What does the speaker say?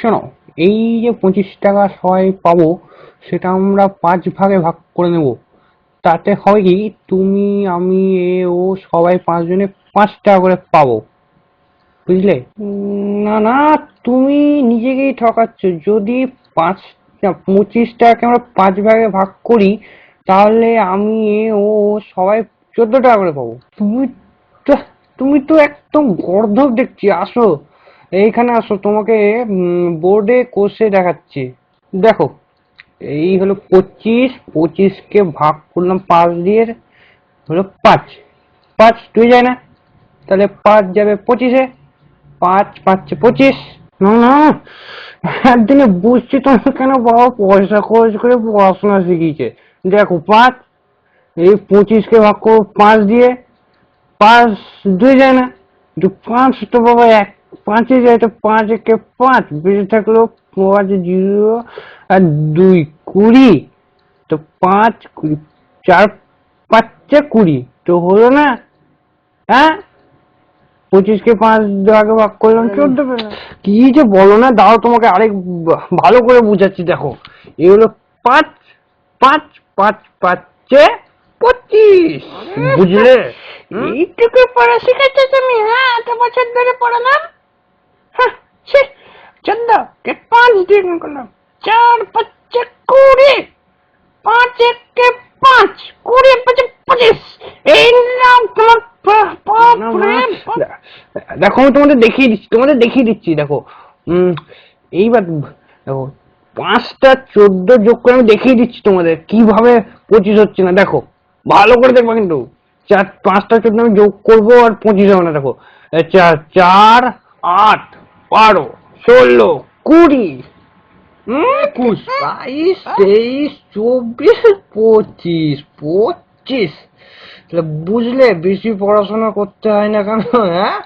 শোনো, এই যে 25 টাকা সবাই পাবো, সেটা আমরা 5 ভাগে ভাগ করে নেব। তাতে হবে কি, তুমি আমি এ ও সবাই 5 জনে 5 টাকা করে পাবো, বুঝলে? না না, তুমি নিজেকেই ঠকাচ্ছ। যদি 25 টাকাকে আমরা 5 ভাগে ভাগ করি, তাহলে আমি এ ও সবাই 14 টাকা করে পাবো। তো তুমি তো একদম গর্ধব দেখছি। আসো, এইখানে আসো, তোমাকে বোর্ডে কষে দেখাচ্ছি। দেখো, এই হলো 25, 25কে ভাগ করলাম 5 দিয়ে, হলো 5। 5 2 যায় না, তাহলে 5 যাবে 25-এ। 5 5 25। না না, একদিনে বুঝছি তোমার কেন বাবা পয়সা খরচ করে পড়াশোনা শিখিয়েছে। দেখো, 5, এই 25কে ভাগ করো 5 দিয়ে, 5 2 যায় না, 5 তো বাবা 5-এ যায়, তো 5 একে 5 বেঁচে থাকলো 5 0 আর 2 20। তো 5 20 4 5 20, তো হলো না? হ্যাঁ, 25কে 5 ভাগে ভাগ করলাম 14 পেলাম। কি যে বলো না, দাও তোমাকে আরেক ভালো করে বুঝাচ্ছি। দেখো, এই হলো 5, 5 5 5 25, বুঝলে? এইটুকু পড়া শিখেছো তুমি? হ্যাঁ, এত বছর ধরে পড়ালাম। হ্যাঁ, ছি। 14কে 5 দিয়ে গুণ করলাম, 4 5 20, 5 1 5, 20 5 25। এই নাম তোমার না মা, বাপরে বাপ। দেখো আমি তোমাদের দেখিয়ে দিচ্ছি। দেখো, এইবার দেখো, 5টা 14 যোগ করে আমি দেখিয়ে দিচ্ছি তোমাদের কিভাবে 25 হচ্ছে না। দেখো, ভালো করে দেখবা কিন্তু। 5টা 14 আমি যোগ করবো আর 25 হবে না। দেখো, 4 4 8 12 16 20 21 22 23 24 25 25। তাহলে বুঝলে, বেশি পড়াশোনা করতে হয় না কেন, হ্যাঁ?